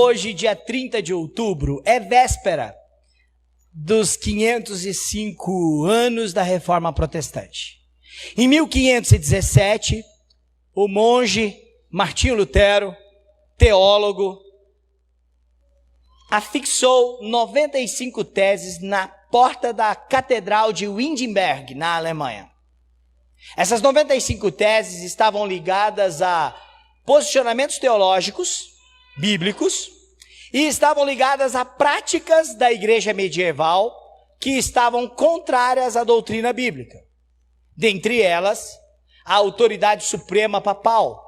Hoje, dia 30 de outubro, é véspera dos 505 anos da Reforma Protestante. Em 1517, o monge Martinho Lutero, teólogo, afixou 95 teses na porta da Catedral de Wittenberg, na Alemanha. Essas 95 teses estavam ligadas a posicionamentos teológicos, bíblicos, e estavam ligadas a práticas da igreja medieval que estavam contrárias à doutrina bíblica. Dentre elas, a autoridade suprema papal,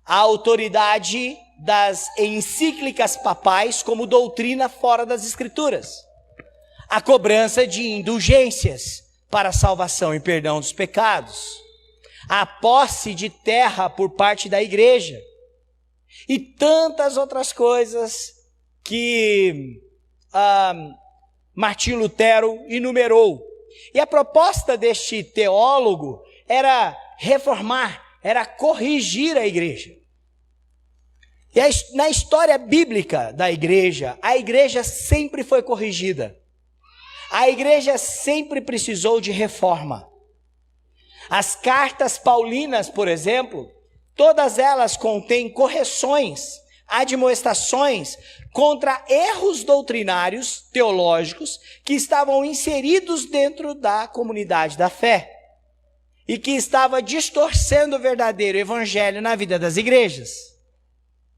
a autoridade das encíclicas papais como doutrina fora das escrituras, a cobrança de indulgências para a salvação e perdão dos pecados, a posse de terra por parte da igreja e tantas outras coisas que Martinho Lutero enumerou. E a proposta deste teólogo era reformar, era corrigir a igreja. E na história bíblica da igreja, a igreja sempre foi corrigida. A igreja sempre precisou de reforma. As cartas paulinas, por exemplo, todas elas contêm correções, admoestações contra erros doutrinários, teológicos, que estavam inseridos dentro da comunidade da fé e que estava distorcendo o verdadeiro evangelho na vida das igrejas.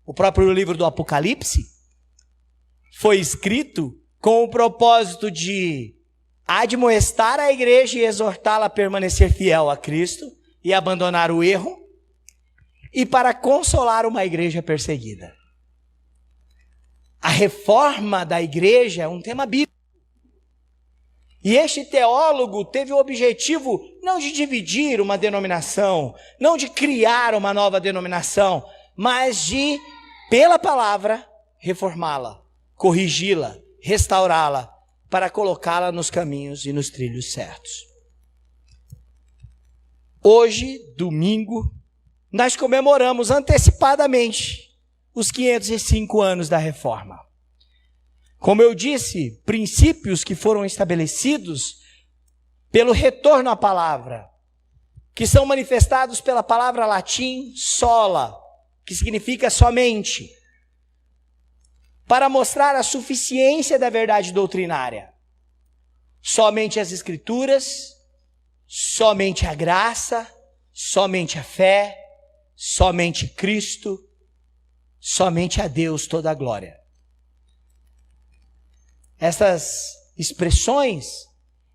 O próprio livro do Apocalipse foi escrito com o propósito de admoestar a igreja e exortá-la a permanecer fiel a Cristo e abandonar o erro, e para consolar uma igreja perseguida. A reforma da igreja é um tema bíblico. E este teólogo teve o objetivo não de dividir uma denominação, não de criar uma nova denominação, mas de, pela palavra, reformá-la, corrigi-la, restaurá-la, para colocá-la nos caminhos e nos trilhos certos. Hoje, domingo, nós comemoramos antecipadamente os 505 anos da Reforma. Como eu disse, princípios que foram estabelecidos pelo retorno à palavra, que são manifestados pela palavra latim sola, que significa somente, para mostrar a suficiência da verdade doutrinária. Somente as Escrituras, somente a graça, somente a fé, somente Cristo, somente a Deus toda a glória. Essas expressões,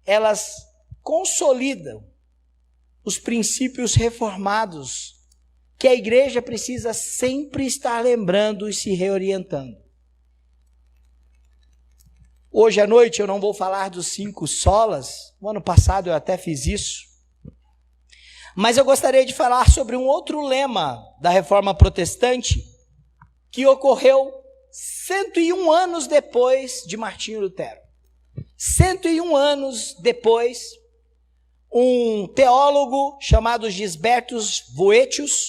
elas consolidam os princípios reformados que a igreja precisa sempre estar lembrando e se reorientando. Hoje à noite eu não vou falar dos 5 solas, no ano passado eu até fiz isso, mas eu gostaria de falar sobre um outro lema da Reforma Protestante que ocorreu 101 anos depois de Martinho Lutero. 101 anos depois, um teólogo chamado Gisbertus Voetius,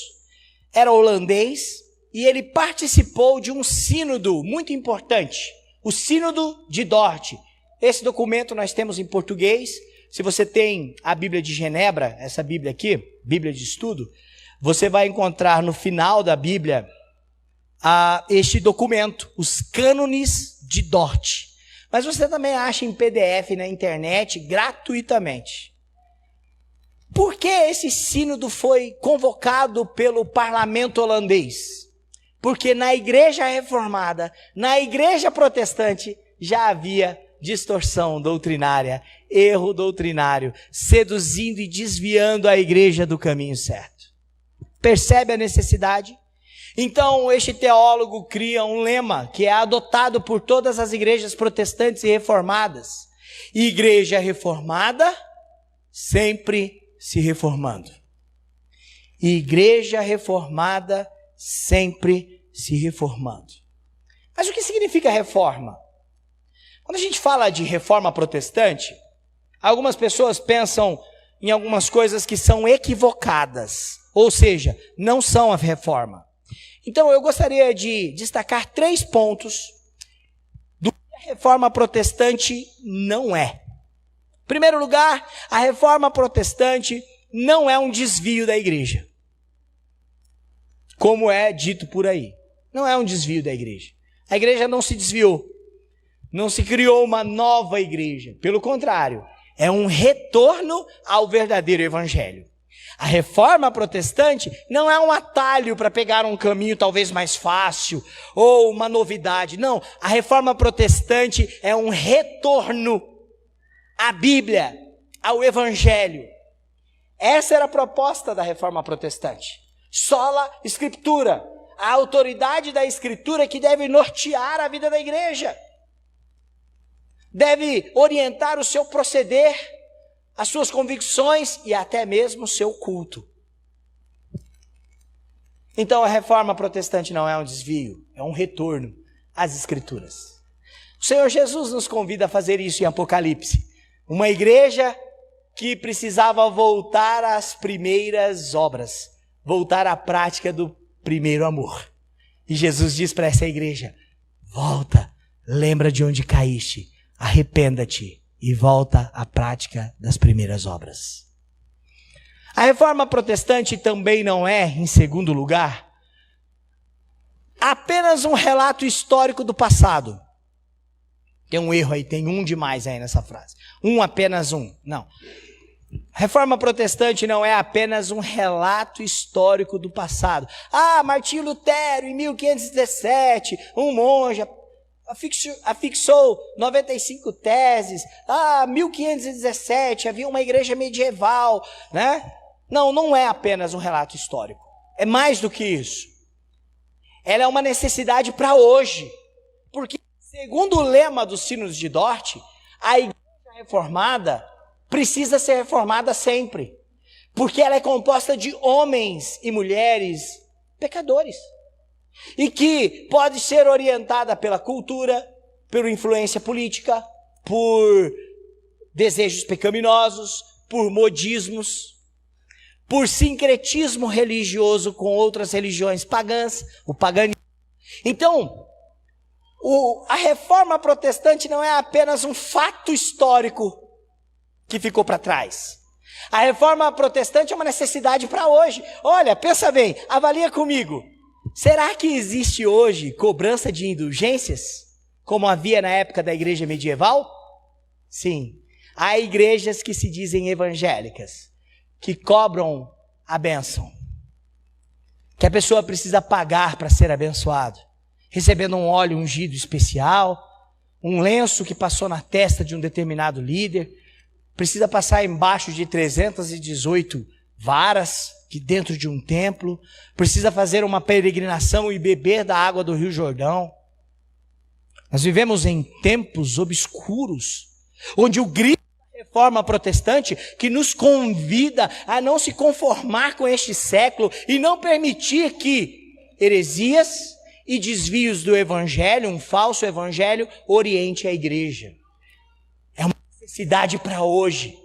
era holandês, e ele participou de um sínodo muito importante, o Sínodo de Dort. Esse documento nós temos em português. Se você tem a Bíblia de Genebra, essa Bíblia aqui, Bíblia de estudo, você vai encontrar no final da Bíblia este documento, os cânones de Dort. Mas você também acha em PDF na internet, gratuitamente. Por que esse sínodo foi convocado pelo parlamento holandês? Porque na igreja reformada, na igreja protestante, já havia distorção doutrinária, erro doutrinário, seduzindo e desviando a igreja do caminho certo. Percebe a necessidade? Então, este teólogo cria um lema que é adotado por todas as igrejas protestantes e reformadas. Igreja reformada, sempre se reformando. Igreja reformada, sempre se reformando. Mas o que significa reforma? Quando a gente fala de reforma protestante, algumas pessoas pensam em algumas coisas que são equivocadas, ou seja, não são a reforma. Então eu gostaria de destacar 3 pontos do que a reforma protestante não é. Em primeiro lugar, a reforma protestante não é um desvio da igreja, como é dito por aí. Não é um desvio da igreja. A igreja não se desviou, não se criou uma nova igreja. Pelo contrário, é um retorno ao verdadeiro evangelho. A reforma protestante não é um atalho para pegar um caminho talvez mais fácil ou uma novidade. Não, a reforma protestante é um retorno à Bíblia, ao evangelho. Essa era a proposta da reforma protestante. Sola Escritura, a autoridade da Escritura que deve nortear a vida da igreja. Deve orientar o seu proceder, as suas convicções e até mesmo o seu culto. Então a reforma protestante não é um desvio, é um retorno às Escrituras. O Senhor Jesus nos convida a fazer isso em Apocalipse. Uma igreja que precisava voltar às primeiras obras, voltar à prática do primeiro amor. E Jesus diz para essa igreja: volta, lembra de onde caíste, arrependa-te e volta à prática das primeiras obras. A reforma protestante também não é, em segundo lugar, apenas um relato histórico do passado. Tem um erro aí, tem um demais aí nessa frase. Apenas um. Não. A reforma protestante não é apenas um relato histórico do passado. Martinho Lutero, em 1517, um monge afixou 95 teses. 1517, havia uma igreja medieval, né? Não é apenas um relato histórico. É mais do que isso. Ela é uma necessidade para hoje. Porque, segundo o lema dos Sinos de Dort, a igreja reformada precisa ser reformada sempre. Porque ela é composta de homens e mulheres pecadores. E que pode ser orientada pela cultura, por influência política, por desejos pecaminosos, por modismos, por sincretismo religioso com outras religiões pagãs, o paganismo. Então, a reforma protestante não é apenas um fato histórico que ficou para trás. A reforma protestante é uma necessidade para hoje. Olha, pensa bem, avalia comigo. Será que existe hoje cobrança de indulgências, como havia na época da igreja medieval? Sim. Há igrejas que se dizem evangélicas, que cobram a bênção, que a pessoa precisa pagar para ser abençoado, recebendo um óleo ungido especial, um lenço que passou na testa de um determinado líder, precisa passar embaixo de 318 varas, que dentro de um templo, precisa fazer uma peregrinação e beber da água do Rio Jordão. Nós vivemos em tempos obscuros, onde o grito da reforma protestante, que nos convida a não se conformar com este século e não permitir que heresias e desvios do evangelho, um falso evangelho, oriente a igreja. É uma necessidade para hoje.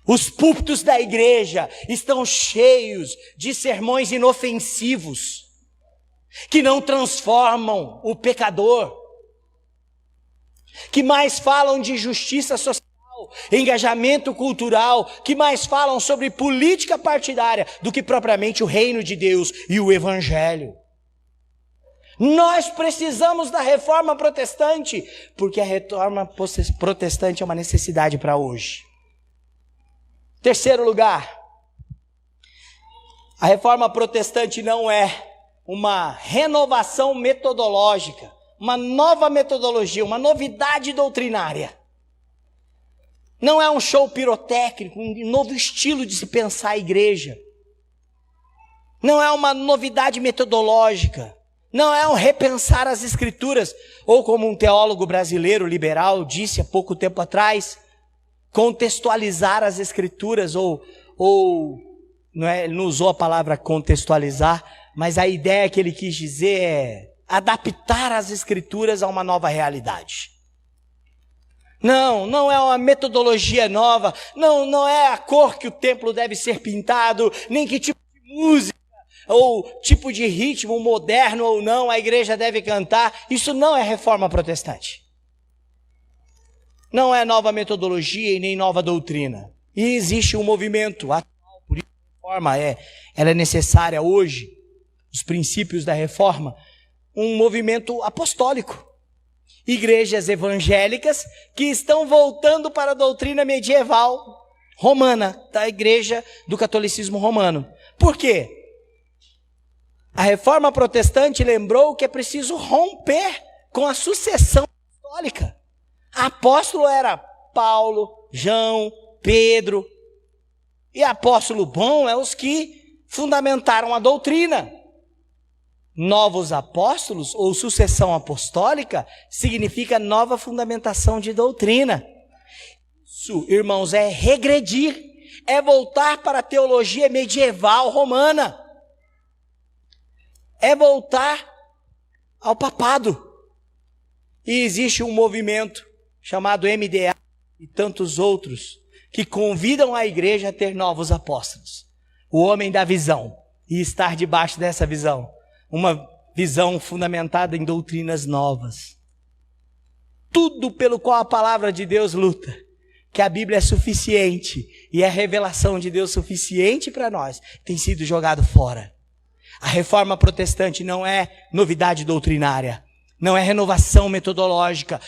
Os púlpitos da igreja estão cheios de sermões inofensivos, que não transformam o pecador, que mais falam de justiça social, engajamento cultural, que mais falam sobre política partidária do que propriamente o reino de Deus e o evangelho. Nós precisamos da reforma protestante, porque a reforma protestante é uma necessidade para hoje. Terceiro lugar, a reforma protestante não é uma renovação metodológica, uma nova metodologia, uma novidade doutrinária. Não é um show pirotécnico, um novo estilo de se pensar a igreja. Não é uma novidade metodológica. Não é um repensar as escrituras, ou como um teólogo brasileiro liberal disse há pouco tempo atrás, contextualizar as escrituras, ou não é, ele não usou a palavra contextualizar, mas a ideia que ele quis dizer é adaptar as escrituras a uma nova realidade. Não é uma metodologia nova, não é a cor que o templo deve ser pintado, nem que tipo de música ou tipo de ritmo moderno ou não a igreja deve cantar. Isso não é reforma protestante. Não é nova metodologia e nem nova doutrina. E existe um movimento atual, por isso a reforma ela é necessária hoje, os princípios da reforma, um movimento apostólico. Igrejas evangélicas que estão voltando para a doutrina medieval romana, da igreja do catolicismo romano. Por quê? A reforma protestante lembrou que é preciso romper com a sucessão apostólica. Apóstolo era Paulo, João, Pedro. E apóstolo bom é os que fundamentaram a doutrina. Novos apóstolos ou sucessão apostólica significa nova fundamentação de doutrina. Isso, irmãos, é regredir, é voltar para a teologia medieval romana, é voltar ao papado. E existe um movimento chamado MDA e tantos outros que convidam a igreja a ter novos apóstolos. O homem da visão e estar debaixo dessa visão. Uma visão fundamentada em doutrinas novas. Tudo pelo qual a palavra de Deus luta, que a Bíblia é suficiente e a revelação de Deus suficiente para nós, tem sido jogado fora. A reforma protestante não é novidade doutrinária, não é renovação metodológica.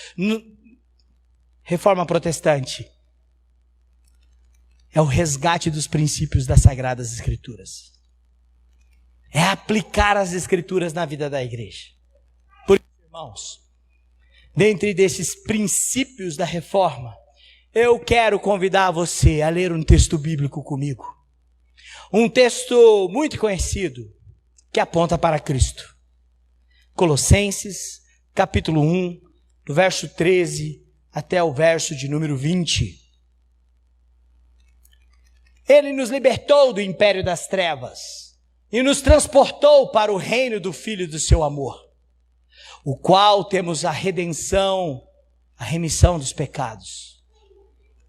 Reforma protestante é o resgate dos princípios das Sagradas Escrituras. É aplicar as Escrituras na vida da igreja. Por isso, irmãos, dentre desses princípios da reforma, eu quero convidar você a ler um texto bíblico comigo. Um texto muito conhecido, que aponta para Cristo. Colossenses, capítulo 1, do verso 13 até o verso de número 20. Ele nos libertou do império das trevas e nos transportou para o reino do Filho do seu amor, o qual temos a redenção, a remissão dos pecados.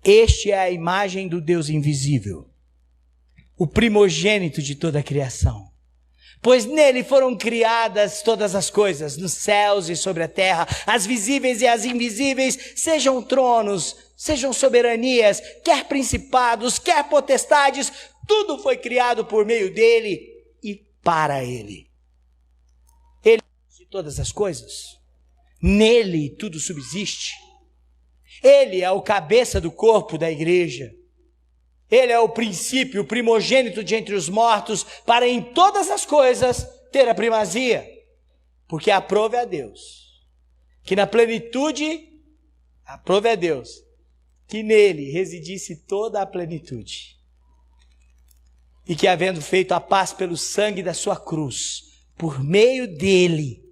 Este é a imagem do Deus invisível, o primogênito de toda a criação. Pois nele foram criadas todas as coisas, nos céus e sobre a terra, as visíveis e as invisíveis, sejam tronos, sejam soberanias, quer principados, quer potestades, tudo foi criado por meio dele e para ele. Ele é de todas as coisas, nele tudo subsiste. Ele é o cabeça do corpo da igreja. Ele é o princípio, o primogênito de entre os mortos, para em todas as coisas ter a primazia. Porque aprove a Deus, que na plenitude, aprove a Deus, que nele residisse toda a plenitude. E que havendo feito a paz pelo sangue da sua cruz, por meio dele,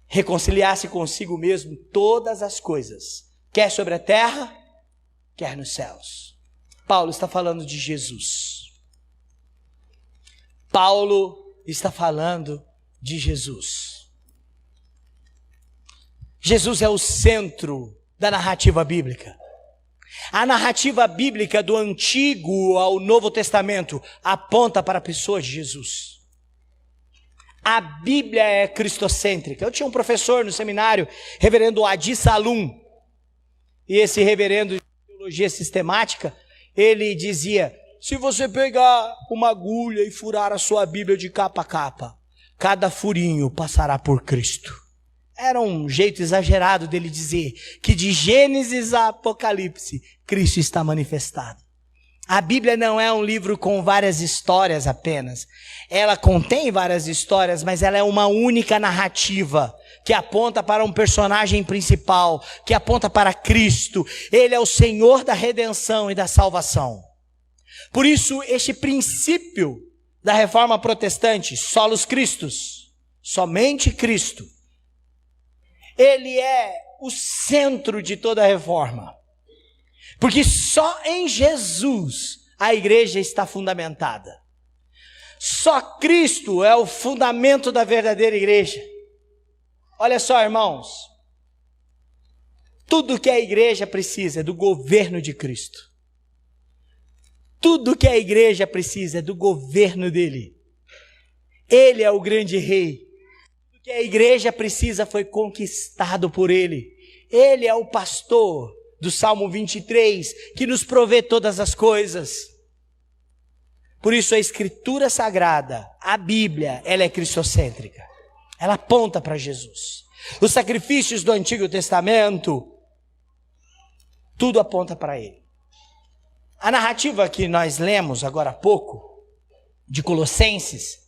reconciliasse consigo mesmo todas as coisas, quer sobre a terra, quer nos céus. Paulo está falando de Jesus. Paulo está falando de Jesus. Jesus é o centro da narrativa bíblica. A narrativa bíblica do Antigo ao Novo Testamento aponta para a pessoa de Jesus. A Bíblia é cristocêntrica. Eu tinha um professor no seminário, reverendo Adi Salum, e esse reverendo de teologia sistemática, ele dizia: se você pegar uma agulha e furar a sua Bíblia de capa a capa, cada furinho passará por Cristo. Era um jeito exagerado dele dizer que de Gênesis a Apocalipse, Cristo está manifestado. A Bíblia não é um livro com várias histórias apenas. Ela contém várias histórias, mas ela é uma única narrativa que aponta para um personagem principal, que aponta para Cristo. Ele é o Senhor da redenção e da salvação. Por isso, este princípio da reforma protestante, solos Christus, somente Cristo, ele é o centro de toda a reforma. Porque só em Jesus a igreja está fundamentada. Só Cristo é o fundamento da verdadeira igreja. Olha só, irmãos. Tudo que a igreja precisa é do governo de Cristo. Tudo que a igreja precisa é do governo dele. Ele é o grande rei. Tudo que a igreja precisa foi conquistado por ele. Ele é o pastor do Salmo 23, que nos provê todas as coisas. Por isso a Escritura Sagrada, a Bíblia, ela é cristocêntrica. Ela aponta para Jesus. Os sacrifícios do Antigo Testamento, tudo aponta para ele. A narrativa que nós lemos agora há pouco, de Colossenses,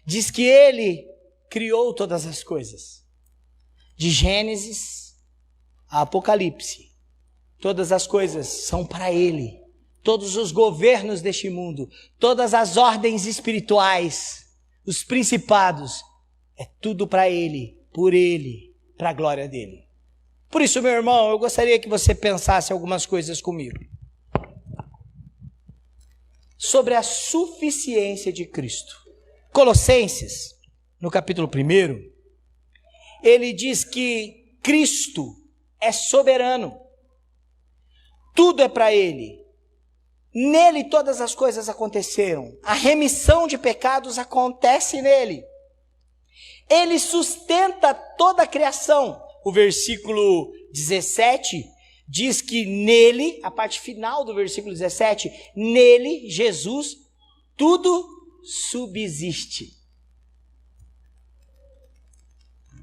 diz que ele criou todas as coisas. De Gênesis a Apocalipse, todas as coisas são para ele. Todos os governos deste mundo, todas as ordens espirituais, os principados, é tudo para ele, por ele, para a glória dele. Por isso, meu irmão, eu gostaria que você pensasse algumas coisas comigo. Sobre a suficiência de Cristo. Colossenses, no capítulo 1, ele diz que Cristo é soberano. Tudo é para ele. Nele todas as coisas aconteceram. A remissão de pecados acontece nele. Ele sustenta toda a criação. O versículo 17 diz que nele, a parte final do versículo 17, nele, Jesus, tudo subsiste.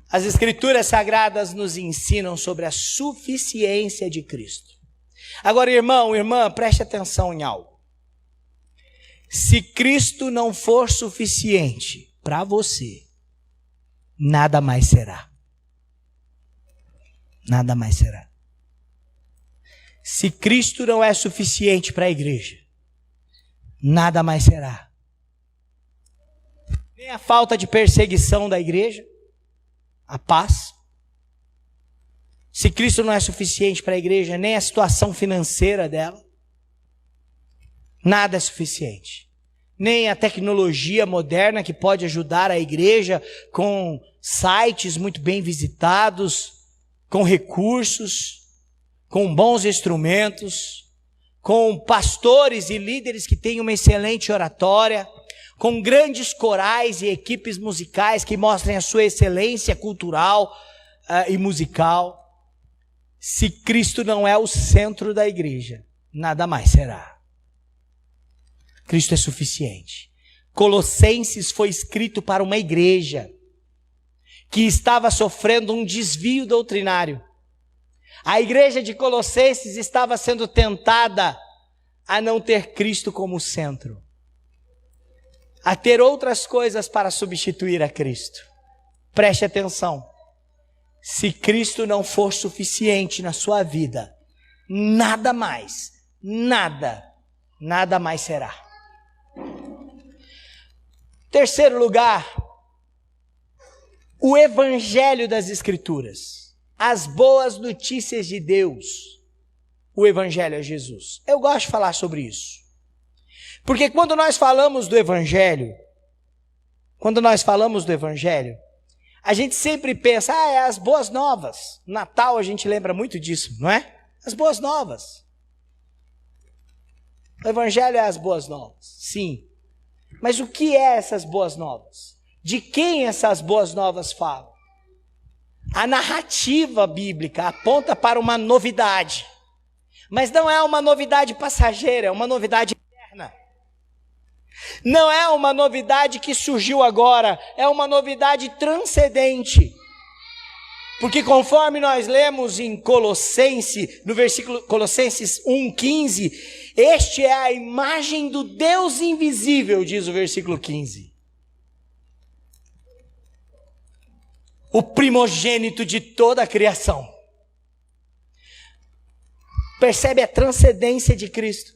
As Escrituras Sagradas nos ensinam sobre a suficiência de Cristo. Agora, irmão, irmã, preste atenção em algo. Se Cristo não for suficiente para você, nada mais será. Nada mais será. Se Cristo não é suficiente para a igreja, nada mais será. Nem a falta de perseguição da igreja, a paz. Se Cristo não é suficiente para a igreja, nem a situação financeira dela, nada é suficiente. Nem a tecnologia moderna que pode ajudar a igreja com sites muito bem visitados, com recursos, com bons instrumentos, com pastores e líderes que têm uma excelente oratória, com grandes corais e equipes musicais que mostrem a sua excelência cultural e musical. Se Cristo não é o centro da igreja, nada mais será. Cristo é suficiente. Colossenses foi escrito para uma igreja que estava sofrendo um desvio doutrinário. A igreja de Colossenses estava sendo tentada a não ter Cristo como centro, a ter outras coisas para substituir a Cristo. Preste atenção. Se Cristo não for suficiente na sua vida, nada mais será. Terceiro lugar, o Evangelho das Escrituras, as boas notícias de Deus. O Evangelho é Jesus. Eu gosto de falar sobre isso, porque quando nós falamos do Evangelho, a gente sempre pensa, é as boas novas. Natal a gente lembra muito disso, não é? As boas novas. O Evangelho é as boas novas, sim. Mas o que é essas boas novas? De quem essas boas novas falam? A narrativa bíblica aponta para uma novidade. Mas não é uma novidade passageira, é uma novidade eterna. Não é uma novidade que surgiu agora, é uma novidade transcendente. Porque conforme nós lemos em Colossenses, no versículo Colossenses 1,15, este é a imagem do Deus invisível, diz o versículo 15. O primogênito de toda a criação. Percebe a transcendência de Cristo?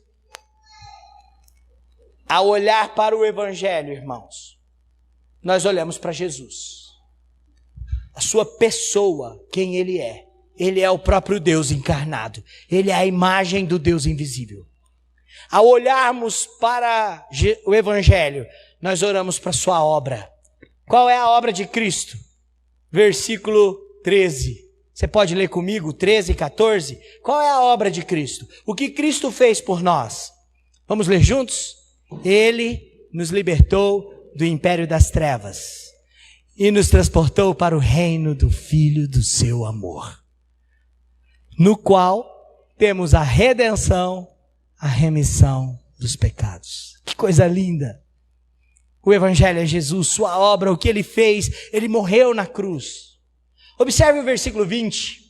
Ao olhar para o Evangelho, irmãos, nós olhamos para Jesus. A sua pessoa, quem Ele é. Ele é o próprio Deus encarnado. Ele é a imagem do Deus invisível. Ao olharmos para o Evangelho, nós oramos para a sua obra. Qual é a obra de Cristo? Versículo 13. Você pode ler comigo, 13 e 14? Qual é a obra de Cristo? O que Cristo fez por nós? Vamos ler juntos? Ele nos libertou do império das trevas e nos transportou para o reino do Filho do seu amor, no qual temos a redenção, a remissão dos pecados. Que coisa linda! O Evangelho é Jesus, sua obra, o que ele fez, ele morreu na cruz. Observe o versículo 20.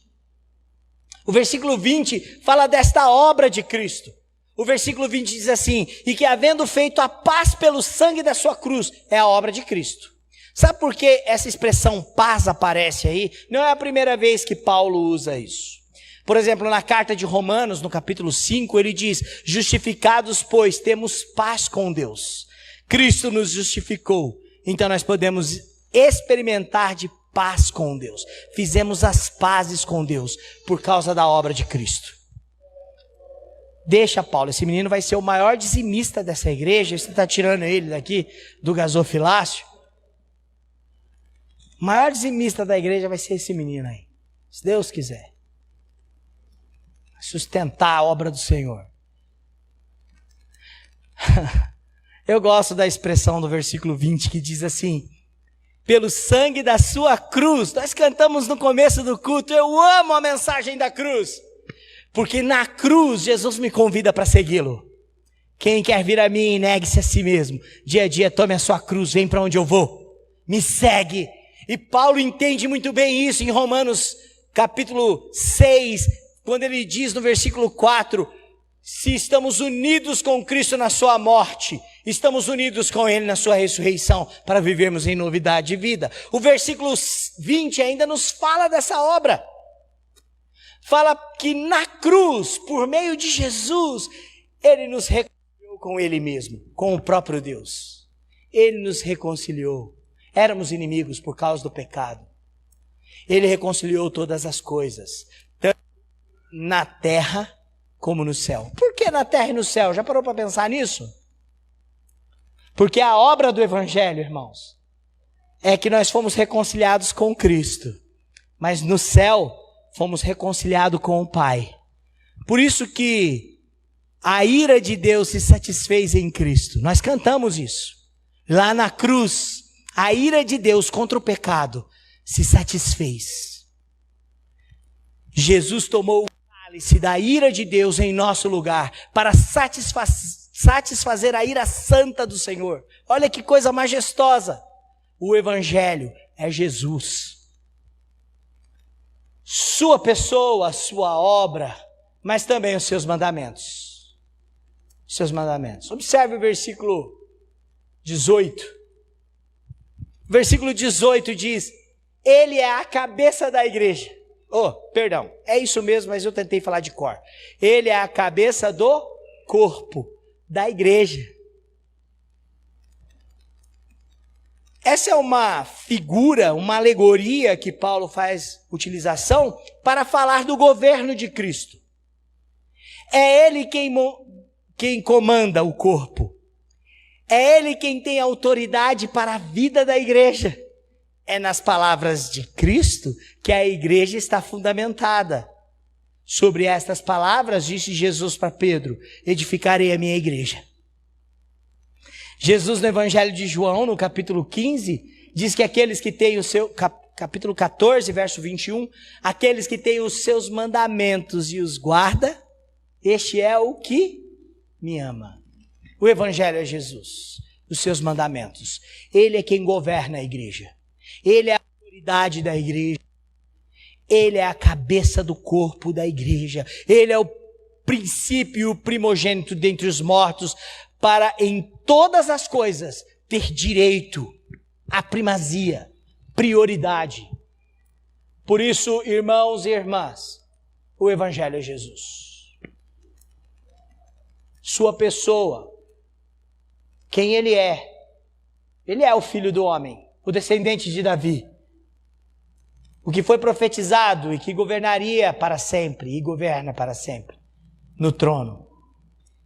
O versículo 20 fala desta obra de Cristo. O versículo 20 diz assim: e que havendo feito a paz pelo sangue da sua cruz, é a obra de Cristo. Sabe por que essa expressão paz aparece aí? Não é a primeira vez que Paulo usa isso. Por exemplo, na carta de Romanos, no capítulo 5, ele diz: justificados, pois, temos paz com Deus. Cristo nos justificou, então nós podemos experimentar de paz com Deus. Fizemos as pazes com Deus por causa da obra de Cristo. Deixa, Paulo, esse menino vai ser o maior dizimista dessa igreja. Você está tirando ele daqui do gasofilácio. O maior dizimista da igreja vai ser esse menino aí, se Deus quiser. Sustentar a obra do Senhor. Eu gosto da expressão do versículo 20 que diz assim: pelo sangue da sua cruz. Nós cantamos no começo do culto, eu amo a mensagem da cruz, porque na cruz Jesus me convida para segui-lo. Quem quer vir a mim, negue-se a si mesmo, dia a dia tome a sua cruz, vem para onde eu vou, me segue. E Paulo entende muito bem isso em Romanos capítulo 6, quando ele diz no versículo 4, se estamos unidos com Cristo na sua morte, estamos unidos com Ele na sua ressurreição, para vivermos em novidade de vida. O versículo 20 ainda nos fala dessa obra. Fala que na cruz, por meio de Jesus, Ele nos reconciliou com Ele mesmo, com o próprio Deus. Ele nos reconciliou. Éramos inimigos por causa do pecado. Ele reconciliou todas as coisas, tanto na terra como no céu. Por que na terra e no céu? Já parou para pensar nisso? Porque a obra do Evangelho, irmãos, é que nós fomos reconciliados com Cristo, mas no céu fomos reconciliados com o Pai. Por isso que a ira de Deus se satisfez em Cristo. Nós cantamos isso. Lá na cruz, a ira de Deus contra o pecado se satisfez. Jesus tomou o cálice da ira de Deus em nosso lugar para satisfazer a ira santa do Senhor. Olha que coisa majestosa. O Evangelho é Jesus. Sua pessoa, sua obra, mas também os seus mandamentos. Seus mandamentos. Observe o versículo 18. O versículo 18 diz: Ele é a cabeça da igreja. Perdão, é isso mesmo, mas eu tentei falar de cor. Ele é a cabeça do corpo, da igreja. Essa é uma figura, uma alegoria que Paulo faz utilização para falar do governo de Cristo. É Ele quem comanda o corpo. É Ele quem tem autoridade para a vida da igreja. É nas palavras de Cristo que a igreja está fundamentada. Sobre estas palavras, disse Jesus para Pedro: edificarei a minha igreja. Jesus, no Evangelho de João, no capítulo 15, diz que aqueles que têm o seu, capítulo 14, verso 21, aqueles que têm os seus mandamentos e os guarda, este é o que me ama. O Evangelho é Jesus, os seus mandamentos. Ele é quem governa a igreja. Ele é a autoridade da igreja. Ele é a cabeça do corpo da igreja. Ele é o princípio, o primogênito dentre os mortos, para em todas as coisas ter direito à primazia, prioridade. Por isso, irmãos e irmãs, o Evangelho é Jesus. Sua pessoa, quem Ele é o Filho do homem, o descendente de Davi, o que foi profetizado e que governaria para sempre, e governa para sempre, no trono.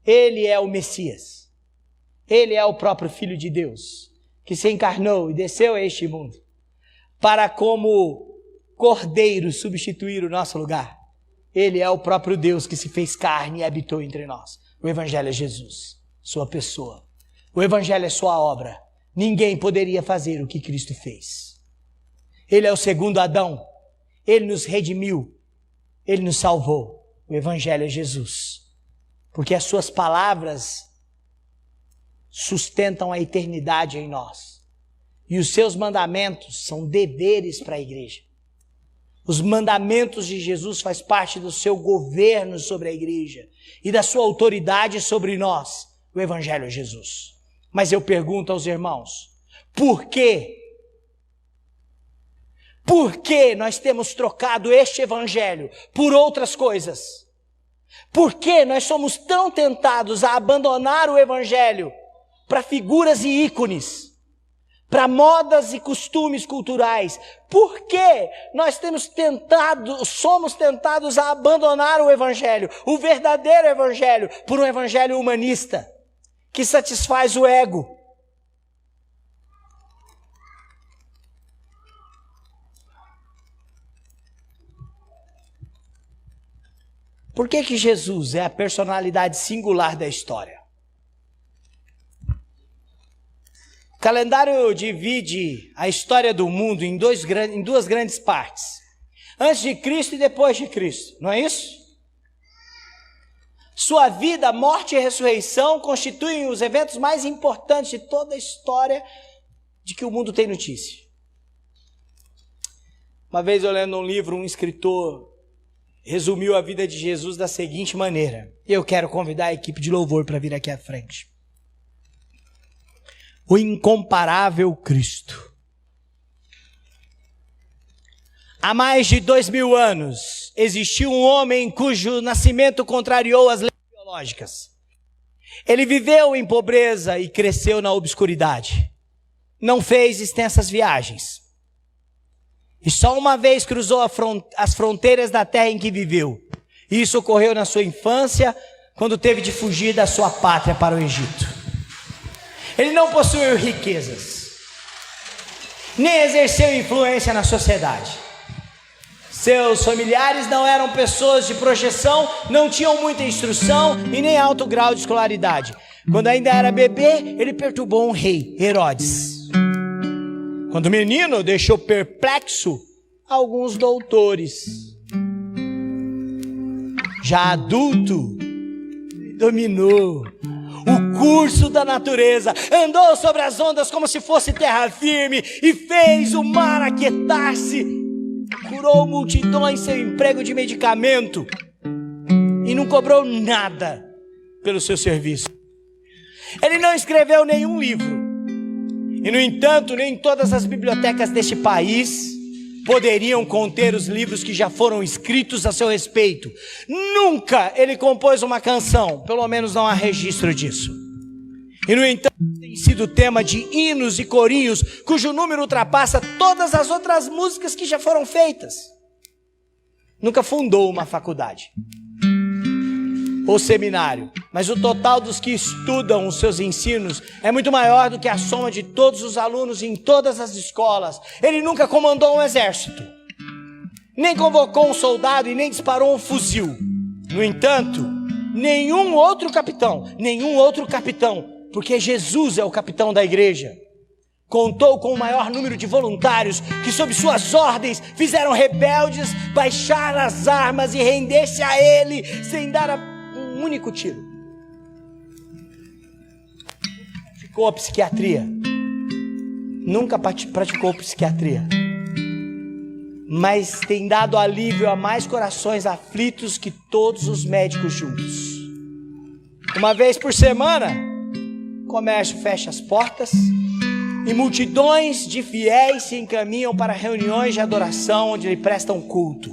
Ele é o Messias. Ele é o próprio Filho de Deus, que se encarnou e desceu a este mundo, para como cordeiro substituir o nosso lugar. Ele é o próprio Deus que se fez carne e habitou entre nós. O Evangelho é Jesus. sua pessoa. O Evangelho é sua obra. Ninguém poderia fazer o que Cristo fez. Ele é o segundo Adão. Ele nos redimiu. Ele nos salvou. O Evangelho é Jesus. Porque as suas palavras sustentam a eternidade em nós. E os seus mandamentos são deveres para a igreja. Os mandamentos de Jesus fazem parte do seu governo sobre a igreja e da sua autoridade sobre nós. O Evangelho é Jesus. Mas eu pergunto aos irmãos, por quê? Por que nós temos trocado este Evangelho por outras coisas? Por que nós somos tão tentados a abandonar o Evangelho para figuras e ícones, para modas e costumes culturais? Por que nós somos tentados a abandonar o Evangelho, o verdadeiro Evangelho, por um Evangelho humanista, que satisfaz o ego? Por que Jesus é a personalidade singular da história? O calendário divide a história do mundo em duas grandes partes. Antes de Cristo e depois de Cristo, não é isso? Sua vida, morte e ressurreição constituem os eventos mais importantes de toda a história de que o mundo tem notícia. Uma vez eu lendo um livro, um escritor resumiu a vida de Jesus da seguinte maneira. Eu quero convidar a equipe de louvor para vir aqui à frente. O incomparável Cristo. Há mais de 2000 anos, existiu um homem cujo nascimento contrariou as leis biológicas. Ele viveu em pobreza e cresceu na obscuridade. Não fez extensas viagens. E só uma vez cruzou as fronteiras da terra em que viveu. Isso ocorreu na sua infância, quando teve de fugir da sua pátria para o Egito. Ele não possuiu riquezas, nem exerceu influência na sociedade. Seus familiares não eram pessoas de projeção, não tinham muita instrução e nem alto grau de escolaridade. Quando ainda era bebê, ele perturbou um rei, Herodes. Quando menino, deixou perplexo alguns doutores. Já adulto, dominou o curso da natureza, andou sobre as ondas como se fosse terra firme e fez o mar aquietar-se. Curou multidões sem emprego de medicamento e não cobrou nada pelo seu serviço. Ele não escreveu nenhum livro. E, no entanto, nem todas as bibliotecas deste país poderiam conter os livros que já foram escritos a seu respeito. Nunca ele compôs uma canção, pelo menos não há registro disso. E, no entanto, tem sido tema de hinos e corinhos, cujo número ultrapassa todas as outras músicas que já foram feitas. Nunca fundou uma faculdade ou seminário, mas o total dos que estudam os seus ensinos é muito maior do que a soma de todos os alunos em todas as escolas. Ele nunca comandou um exército, nem convocou um soldado e nem disparou um fuzil. No entanto, nenhum outro capitão, porque Jesus é o capitão da igreja, contou com o maior número de voluntários que, sob suas ordens, fizeram rebeldes baixar as armas e render-se a ele sem dar um único tiro. Praticou a psiquiatria. Nunca praticou psiquiatria. Mas tem dado alívio a mais corações aflitos que todos os médicos juntos. Uma vez por semana, o comércio fecha as portas e multidões de fiéis se encaminham para reuniões de adoração onde lhe prestam culto.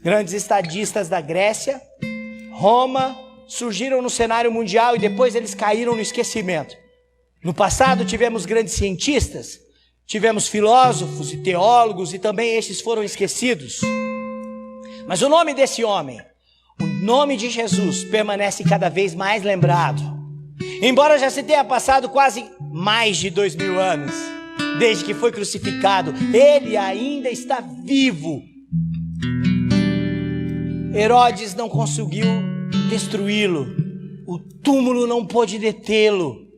Grandes estadistas da Grécia, Roma, surgiram no cenário mundial e depois eles caíram no esquecimento. No passado tivemos grandes cientistas, tivemos filósofos e teólogos e também estes foram esquecidos. Mas o nome desse homem, o nome de Jesus, permanece cada vez mais lembrado. Embora já se tenha passado quase mais de 2000 anos, desde que foi crucificado, ele ainda está vivo. Herodes não conseguiu destruí-lo. o túmulo não pôde detê-lo.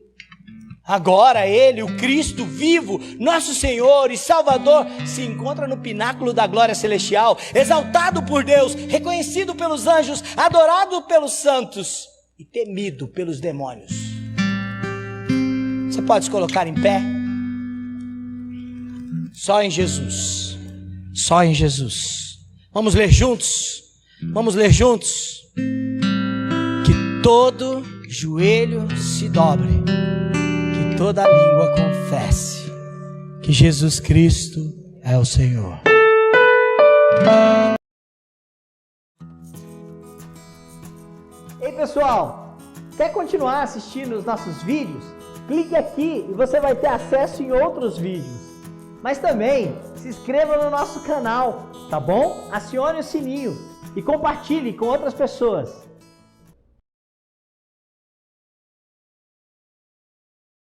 Agora ele, o Cristo vivo, nosso Senhor e Salvador, se encontra no pináculo da glória celestial, exaltado por Deus, reconhecido pelos anjos, adorado pelos santos e temido pelos demônios. Você pode se colocar em pé? Só em Jesus. Só em Jesus. Vamos ler juntos? Vamos ler juntos? Que todo joelho se dobre, que toda língua confesse que Jesus Cristo é o Senhor. Ei pessoal, quer continuar assistindo os nossos vídeos? Clique aqui e você vai ter acesso em outros vídeos. Mas também se inscreva no nosso canal, tá bom? Acione o sininho e compartilhe com outras pessoas.